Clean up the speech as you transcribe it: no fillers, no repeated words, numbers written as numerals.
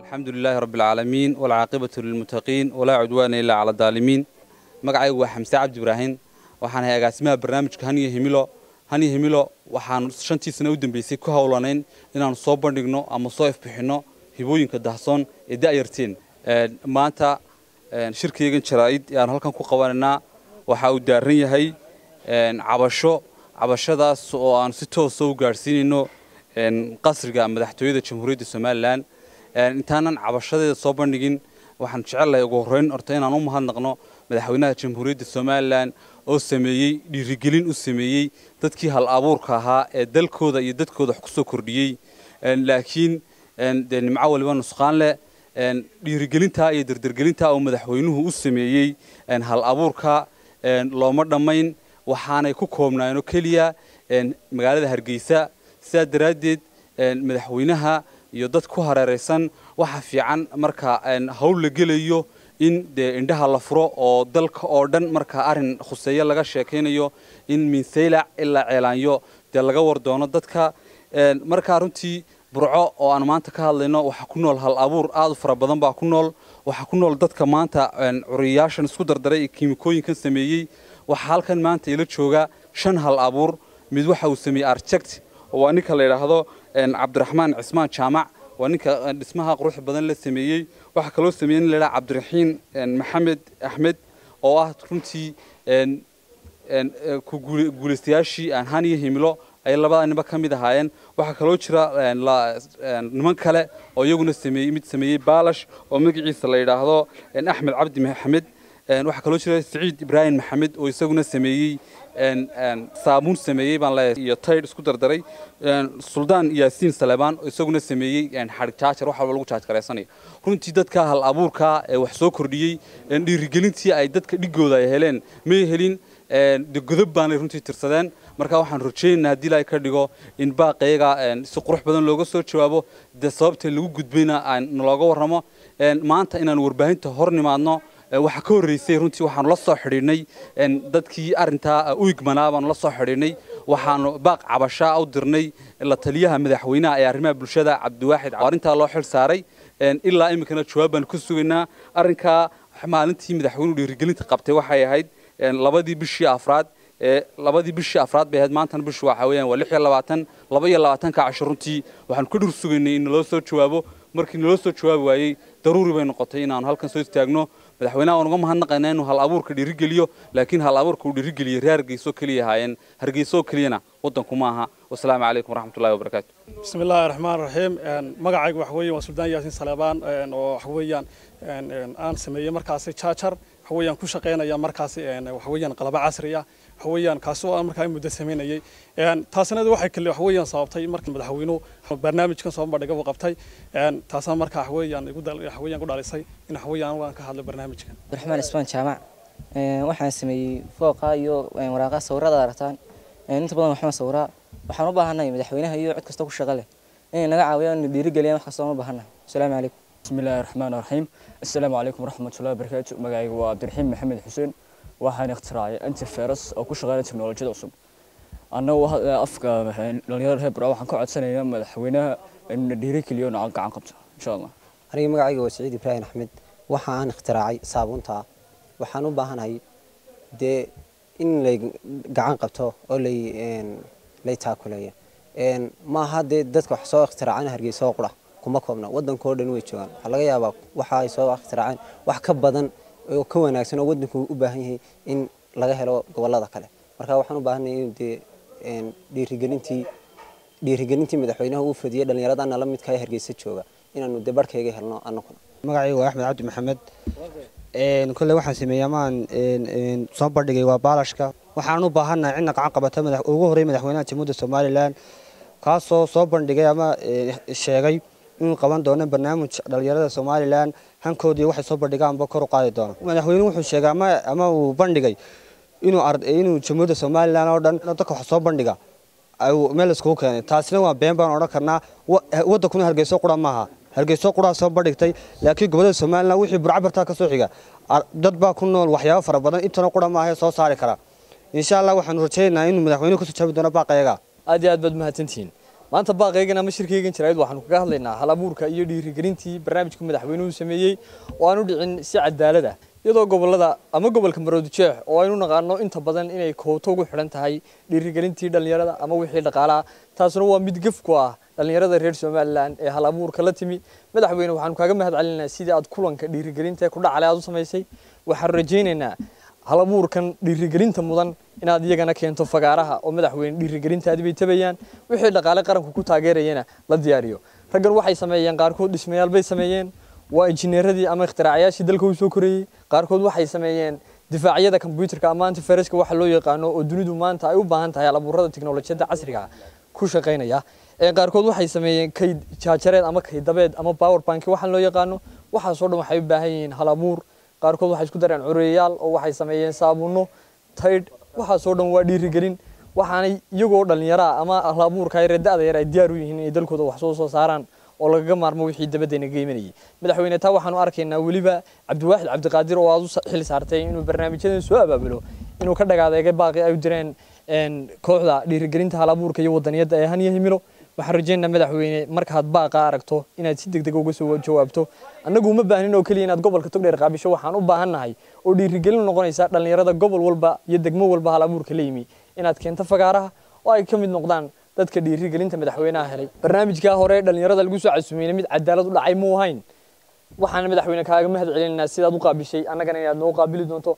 الحمد لله رب العالمين والعاقبة للمتقين ولا عدوان إلا على الظالمين. مقعي وحمزة عبد إبراهيم waxaan hay'agaasimaha barnaamijka hani himilo waxaan shantii sano u dambeysay ku hawlanayn inaan soo bandhigno ama soo ifbixino hibooyinka dahsoon ee da'yarteen maanta shirkeygan jaraa'id aan halkan ku qabananaa waxa uu daaran yahay cabashadaas oo aan si toos ah u gaarsiinayno qasriga madaxtooyada Jamhuuriyadda Soomaaliland intaanan cabashadeeda soo bandhigin waxaan jecelahay ugu horeyn horta inaan u mahadnaqno madaxweynaha Jamhuuriyadda Soomaaliland oo sameeyay dhiirigelin u sameeyay dadkii hal abuurka ahaa ee dalkooda iyo dadkooda wax ku soo kordhiyay laakiin nimco waliba nusqaan leh dhiirigelinta iyo dardargelinta oo madaxweynuhu u sameeyay hal abuurka looma dhamayn waxaanay ku koobnaayeen kaliya magaalada Hargeysa sidaa daraadeed madaxweynaha iyo dad ku hareeraysan waxa fiican marka hawl la gelayo in indhaha la furo oo dalka oo dhan marka arin khuseeyo laga sheekeynayo in minsaylac ila ceelaanyo laga war doono dadka marka runtii burco oo aan maanta ka hadlayno waxa ku nool hal abuur aad u fara badan baa ku nool waxa ku nool dadka maanta curiyaashan isku dardaray kiimikooyinkan sameeyay waxa halkan maanta ila jooga 5 hal abuur mid waxa uu sameeyay architect oo ninka la yiraahdo Cabdiraxmaan Cismaan Jaamac وأنك اسمها قروح بدن للسمية وحكلو سمين للا عبد الرحيم محمد أحمد أو كنتي كجولستياشي عن هاني هملو أي الله بقى نبقى كم ده هاين وحكلو شرا لا نمان كلا أو يجون السمية مت سمية بالش أو مجيء صليدا هذا إن أحمد عبد محمد وحكلو شرا سعيد إبراهيم محمد ويسوون السمية صابون سمية بان لا يطير سكوتر دري سلطان ياسين سلبان يسوون السمية حركات روح على الوجهات كراساني كنت تدك هالأبور كا وحسو كردي دي رجلتي أي تدك دجودا هلين مي هلين دجذب بان رنتي ترسدان مركا وحن رجين هدي لا يكرديجو إن باقيجا سقروح بدن لوجو صوت شبابه ده صابت اللي وجود بينا نلاقو ورما ما أنت إن الوربعين تهرني معنا وحكور رئيسي رنتي وحن لصق حريني dadkii arinta u igmanaaban la soo xiriirnay waxaan baaq cabasho u dirnay la taliyaha madaxweynaha ee arrimaha bulshada Cabdiwaaxid arinta loo xil saaray ilaa imikana jawaaban ku sugaynaa arinka maalintii madaxweynuhu dhiirigelinta qabtay waxay ahayd labadii bishii afraad bay ahayd maanta bishu waxa weeyaan waa 26 ka casharuntii waxaan ku dhur sugaynay in loo soo jawaabo markii loo soo jawaabi waayay daruuri bay noqotay inaan halkan soo istaagno madaxweynaha oo uga mahadnaqaynaa inuu hal abuurka dhiirigeliyo laakiin hal abuurka uu dhiirigeliyo Hargeysa kaliya haayeen Hargeysa kaliyana wadanku maaha wassalaamu calaykum waraxmatullaahi wabarakaatu bismillaahir rahmaanir rahiim magacaygu waxa weeye waa Suldaan Yaasin Salebaan oo waxa weeyaan aan sameeyay markaas charger waxa weeyaan ku shaqeynaya markaas waxa weeyaan qalab casri ah waxa weeyaan kaasoo aan markaa muddo sameynayay taasina waxay kale waxa weeyaan sababtay markii madaxweynuhu barnaamijkan soo bandhigay uu qabtay taasina markaa waxa weeyaan ku dhalisay in waxa weeyaan waan ka hadlay barnaamijkan Cabdiraxmaan Cismaan Jaamac waxaan sameeyay fooqa iyo waraaqa sawirada aragtaan inta badan waxaan sawraa waxaan u baahanahay madaxweynaha iyo cid kasta ku shaqo leh in naga caawiyaan dhiirigeliyaan wax kasta oo u baahanahay assalaamu calaykum bismillaahir rahmaanir rahiim assalaamu calaykum waraxmatullaahi wabarakaatu magacaygu waa Cabdiraxiim Maxamed Xuseen waxaan ikhtiraacay antivirus oo ku shaqeynaya teknoolajiyada cusub annagu afka dhalinyarada reer Burco waxaan ka codsanayaa madaxweynaha in dhiirigeliyo gacan qabto insha Allah aniga magacaygu waa Saciid Ibraahim Axmed waxaan ikhtiraacay saabuunta waxaan u baahanahay in la gacan qabto oo la taakuleeyo ma hadda dadka wax soo ikhtiraacana Hargeysa oo qura kuma koobna wadanka oo dhan way joogan waxa laga yaabaa waxa ay soo ikhtiraaceen wax ka badan oo ka wanaagsan oo wadanku u baahan yahay in laga helo gobolada kale marka waxaan u baahanahay in dhiirigelintii madaxweynaha uu fadhiyay dhalinyarada la midka ah Hargeysa jooga inaanu barkayga helno annaguna magacaygu waa Axmed Cabdi Maxamed كل واحد سمية مان صبر دقي وبالشكا وحنو بهنا عنا قاعد قبته وجوهري مدحونات جمود الصوماليلان كاسو صبر دقي أما الشيء إن قبان دونا برنامج دليل الصوماليلان هنكودي واحد صبر دقي عم بكرو قاعد دونا مدحونين وحش الشيء أما وبندقي إنه جمود الصوماليلان أردن نتوقع صبر دقي أو ملص كوك يعني تاسلوا بين أورا كنا ودكون هالجسوا قرا معها Hargeysa qura soo badhigtay laakiin gobolada Soomaaliland wixii burcabarta ka soo xiga dad baa ku nool waxyaabo fara badan intana qura ma ahay soo saari kara insha Allah waxaan rajaynayaa in madaxweynuhu ku soo jaabi doono baaqayga aad iyo aad bad mahadsantiin maanta baaqaygan ama shirkaygan jirayd waxaanu kaga hadlaynaa hal abuurka iyo dhiirigelintii barnaamijka madaxweynuhu sameeyey oo aanu dhicin si cadaalad ah iyadoo gobolada ama gobolka Maroodijeex oo aynu naqaano inta badan inay kooto ugu xiran tahay dhiirigelintii dhalinyarada ama wixii dhaqaalaha taasna waa mid gaf ku ah dhalinyarada reer Soomaaliland ee hal abuurka la timi madaxweyne waxaanu kaaga mahadcelinaynaa sidii aad kulanka dhiirigelinta ku dhacay aad u sameysay waxaan rajaynaynaa hal abuurkan dhiirigelinta mudan inaad iyagana keento fagaaraha oo madaxweyne dhiirigelintaadi bay tabayaan wixii dhaqaale qaranku ku taageerayana la diyaariyo raggan waxay sameeyeen qaarkood dhismayaal bay sameeyeen waa injineeradii ama ikhtiraacyaashii dalka u soo koreeyay qaarkood waxay sameeyeen difaacyada kombiyuutarka ama antiviruska waxa loo yaqaano oo dunidu maanta ay u baahan tahay hal abuurada tiknoolajiyada casriga ah ku shaqeynaya qaarkood waxay sameeyeen kayd jaajareed ama kaydabeed ama power bank waxa loo yaqaano waxa soo dhan waxay u baahan yihiin hal abuur qaarkood waxay isku dareen cureeyaal oo waxay sameeyeen saabuno tayd waxa soo dhan waa dhiirigelin waxaanay iyagoo dhalinyaro ama hal abuurka ay radada yar ay diyaar u yihiin inay dalkooda wax soo saaraan oo laga maarmo wixii dabadayna geemanayay madaxweyne taa waxaanu arkaynaa waliba Cabdiwaahid Cabdiqaadir oo aad u xil saartay inuu barnaamijyadan soo abaabulo inuu ka dhagaadeegay baaqi ay u direen kooxda dhiirigelinta hal abuurka iyo wadaniyada ee haniya himilo waxaan rajaynaynaa madaxweyne markaad baaqa aragto inaad si degdeg uga soo jawaabto annagu uma baahnin oo kaliya inaad gobolka Togdheer qaabisho waxaan u baahannahay oo dhiirigelin noqonaysa dhalinyarada gobol walba iyo degmo walba hal abuurka la yimi inaad keento fagaaraha oo ay ka mid noqdaan dadka dhiirigelinta madaxweynaha helay barnaamijka hore dhalinyarada lagu soo casuumay mid cadaalad u dhacay ma ahayn waxaan madaxweyne kaaga mahadcelinaynaa sidaad u qaabishay annagana inaad noo qaabili doonto